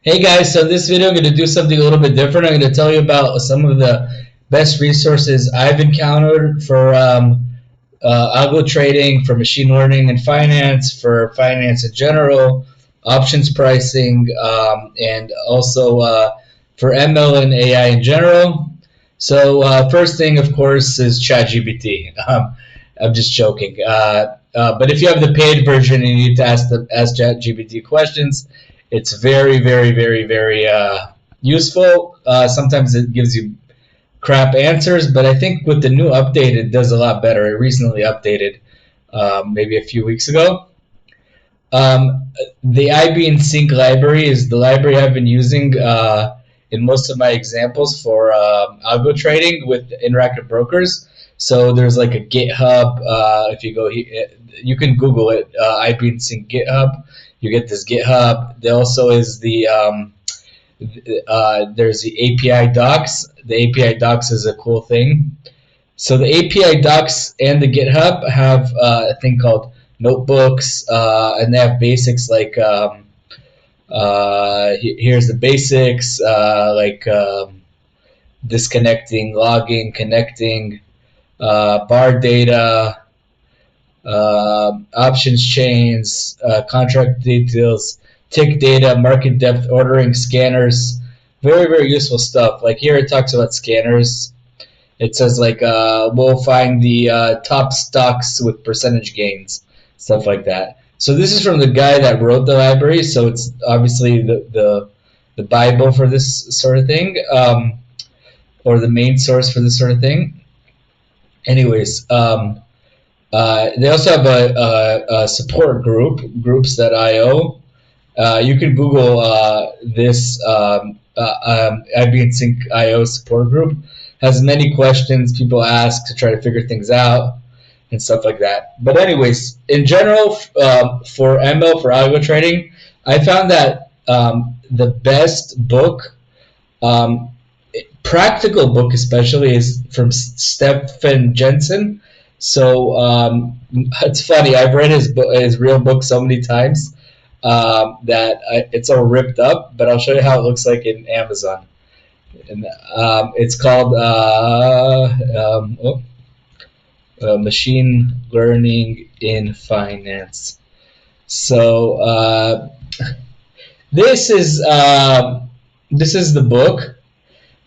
Hey guys, so in this video I'm going to do something a little bit different. I'm going to tell you about some of the best resources I've encountered for algo trading, for machine learning and finance, for finance in general, options pricing, and also for ML and AI in general. So first thing, of course, is ChatGPT. I'm just joking. But if you have the paid version and you need to ask ChatGPT questions, it's very, very, very, very useful. Sometimes it gives you crap answers, but I think with the new update, it does a lot better. It recently updated maybe a few weeks ago. The IB and Sync library is the library I've been using in most of my examples for algo trading with interactive brokers. So there's like a GitHub. If you go, you can Google it. IB and Sync GitHub. You get this GitHub. There also is there's the API docs. The API docs is a cool thing. So the API docs and the GitHub have a thing called notebooks, and they have basics like here's the basics, disconnecting, logging, connecting, bar data, options chains, contract details, tick data, market depth, ordering, scanners. Very, very useful stuff. Like here it talks about scanners. It says like we'll find the top stocks with percentage gains, stuff like that. So this is from the guy that wrote the library. So it's obviously the Bible for this sort of thing, or the main source for this sort of thing. Anyways, they also have a support group, groups.io. You can Google this IB and Sync IO support group. Has many questions people ask to try to figure things out and stuff like that. But anyways, in general, for ML, for algo trading, I found that the best book, practical book especially, is from Stephen Jensen. So it's funny. I've read his real book so many times that it's all ripped up. But I'll show you how it looks like in Amazon. And it's called Machine Learning in Finance. So this is the book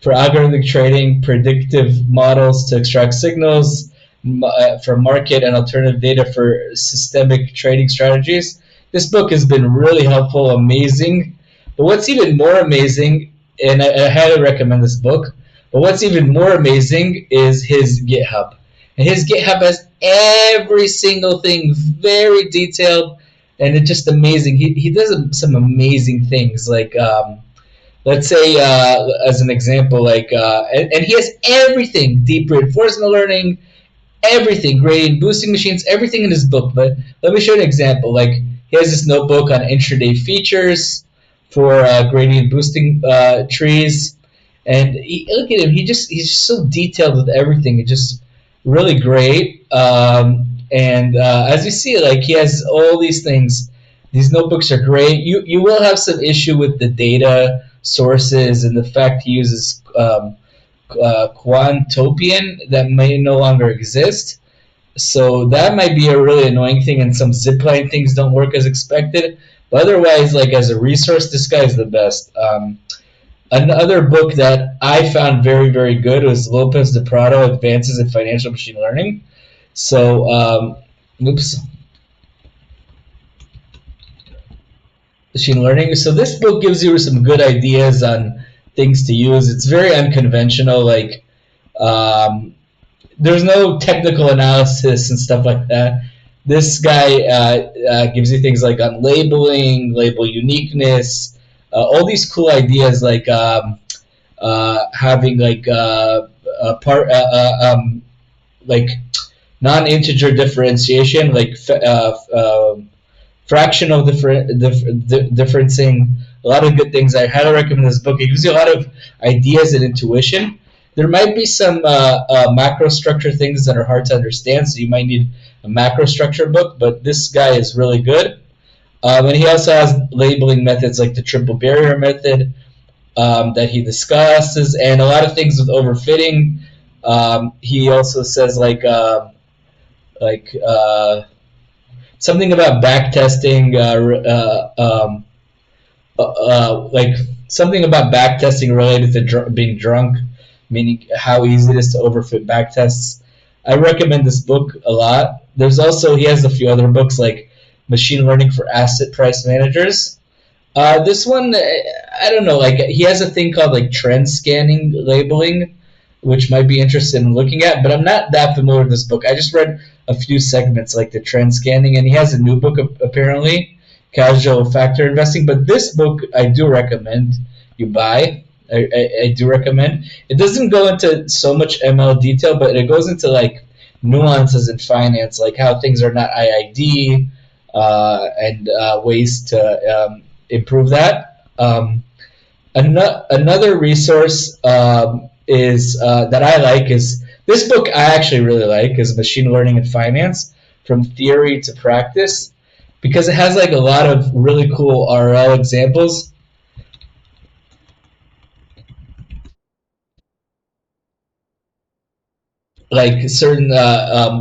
for algorithmic trading, predictive models to extract signals for market and alternative data for systemic trading strategies. This book has been really helpful, amazing. But what's even more amazing, and I highly recommend this book, but what's even more amazing is his GitHub. And his GitHub has every single thing very detailed, and it's just amazing. He does some amazing things, like let's say as an example, like and he has everything: deep reinforcement learning, everything, gradient boosting machines, everything in his book. But let me show you an example. Like he has this notebook on intraday features for gradient boosting trees, and look at him. He's just so detailed with everything. It's just really great. And as you see, like he has all these things. These notebooks are great. You will have some issue with the data sources and the fact he uses Quantopian that may no longer exist. So that might be a really annoying thing, and some zipline things don't work as expected. But otherwise, like as a resource, this guy is the best. Another book that I found very, very good was Lopez de Prado, Advances in Financial Machine Learning. So, machine learning. So this book gives you some good ideas on things to use. It's very unconventional. Like there's no technical analysis and stuff like that. This guy gives you things like on labeling, label uniqueness, all these cool ideas like having like like non-integer differentiation, like fractional differencing. A lot of good things. I highly recommend this book. It gives you a lot of ideas and intuition. There might be some macro structure things that are hard to understand, so you might need a macro structure book, but this guy is really good. And he also has labeling methods like the triple barrier method that he discusses, and a lot of things with overfitting. He also says like something about back testing, like something about back testing related to being drunk, meaning how easy it is to overfit back tests. I recommend this book a lot. There's also he has a few other books like Machine Learning for Asset Price Managers. This one, I don't know. Like he has a thing called like trend scanning labeling, which might be interested in looking at. But I'm not that familiar with this book. I just read a few segments like the trend scanning, and he has a new book apparently, Casual Factor Investing. But this book I do recommend you buy. I do recommend. It doesn't go into so much ML detail, but it goes into like nuances in finance, like how things are not IID, and ways to improve that. Another resource is that I like is this book. I actually really like is Machine Learning in Finance from Theory to Practice because it has like a lot of really cool RL examples like certain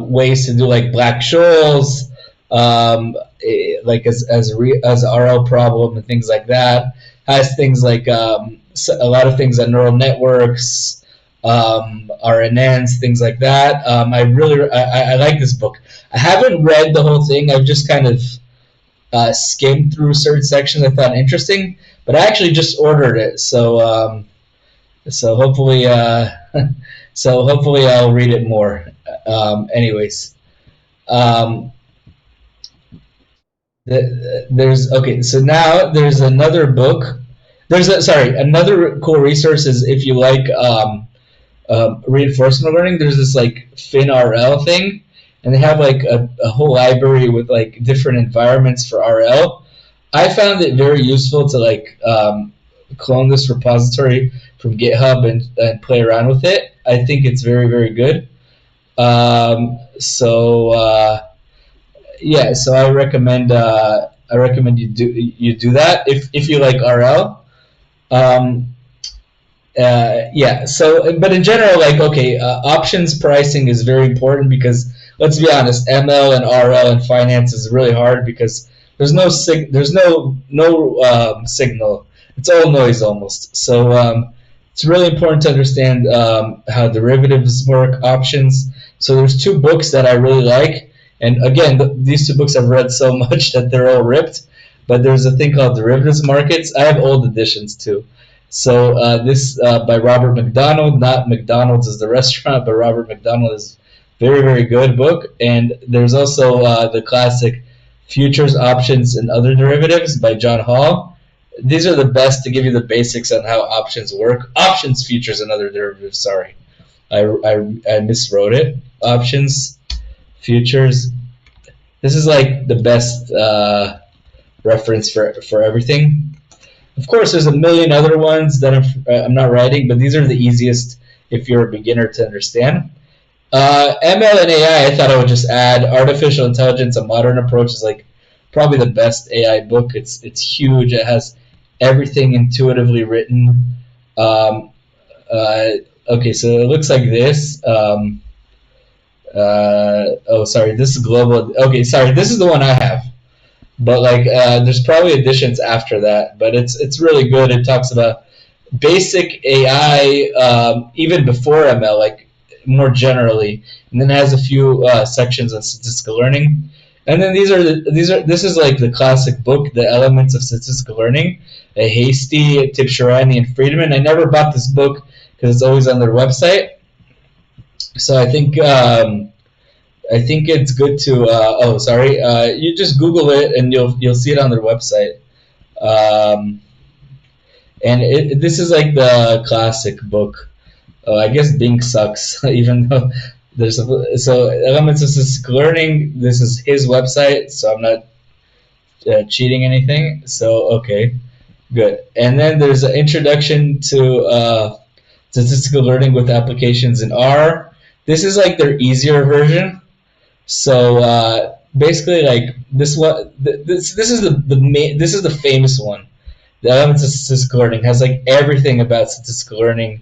ways to do like black shoals, like as RL problem and things like that. Has things like a lot of things on neural networks, RNNs, things like that. I like this book. I haven't read the whole thing. I've just kind of skimmed through certain sections I found interesting, but I actually just ordered it. So hopefully, so hopefully I'll read it more. Anyways, um, there's okay. So now there's another book. Another cool resource is if you like reinforcement learning. There's this like FinRL thing, and they have like a whole library with like different environments for RL. I found it very useful to like clone this repository from GitHub and play around with it. I think it's very, very good. So yeah, so I recommend you do that if you like RL. Um, yeah. So, but in general, like okay, options pricing is very important because let's be honest, ML and RL and finance is really hard because there's no signal. It's all noise almost. So it's really important to understand how derivatives work, options. So there's two books that I really like, and again, these two books I've read so much that they're all ripped. But there's a thing called derivatives markets. I have old editions too. So this by Robert McDonald, not McDonald's is the restaurant, but Robert McDonald is very very good book. And there's also the classic Futures, Options, and Other Derivatives by John Hall. These are the best to give you the basics on how options work. Options, futures, and other derivatives. Sorry, I miswrote it. Options, futures. This is like the best reference for everything. Of course, there's a million other ones that I'm not writing, but these are the easiest if you're a beginner to understand. ML and AI, I thought I would just add artificial intelligence, a modern approach is like probably the best AI book. It's huge. It has everything intuitively written. Um, uh, okay, so it looks like this. Oh, sorry, this is global. Okay, sorry, this is the one I have. But like, there's probably additions after that. But it's really good. It talks about basic AI, even before ML, like more generally, and then it has a few sections on statistical learning. And then this is like the classic book, The Elements of Statistical Learning, a Hasty, Tibshirani, and Friedman. I never bought this book because it's always on their website. So I think it's good to. Oh, sorry. You just Google it and you'll see it on their website. Um, and this is like the classic book. I guess Bing sucks, even though so Elements of Statistical Learning. This is his website, so I'm not cheating anything. So okay, good. And then there's an introduction to statistical learning with applications in R. This is like their easier version. So basically like this one. This is this is the famous one. The Elements of Statistical Learning has like everything about statistical learning.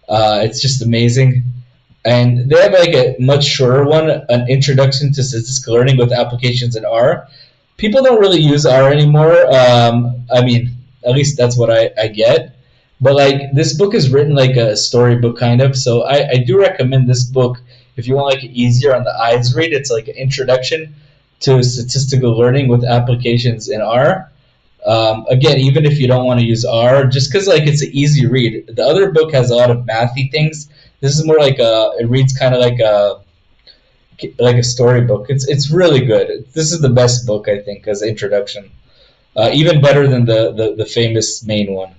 It's just amazing. And they have like a much shorter one, an introduction to statistical learning with applications in R. People don't really use R anymore. I mean, at least that's what I get. But like this book is written like a storybook kind of, so I do recommend this book if you want like easier on the eyes read. It's like an introduction to statistical learning with applications in R. Again, even if you don't want to use R, just because like it's an easy read. The other book has a lot of mathy things. This is more like it reads kind of like a storybook. It's really good. This is the best book I think as an introduction, even better than the famous main one.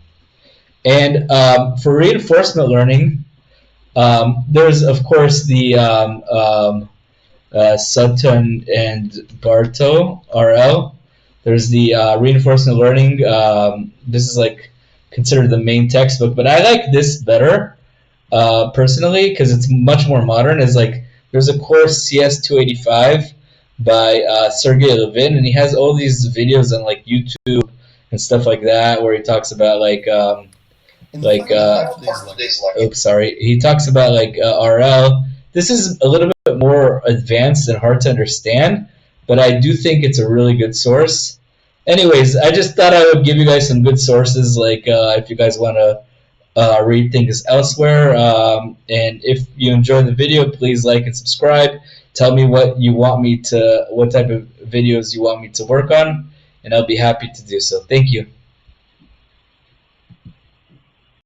And for reinforcement learning, there's of course the Sutton and Bartow RL. There's the reinforcement learning. This is like considered the main textbook, but I like this better personally because it's much more modern. It's like there's a course CS 285 by Sergey Levin, and he has all these videos on like YouTube and stuff like that where he talks about like oops sorry he talks about like RL. This is a little bit more advanced and hard to understand, but I do think it's a really good source. Anyways, I just thought I would give you guys some good sources, like if you guys want to read things elsewhere. And if you enjoyed the video, please like and subscribe. Tell me what you want me to, what type of videos you want me to work on, and I'll be happy to do so. Thank you.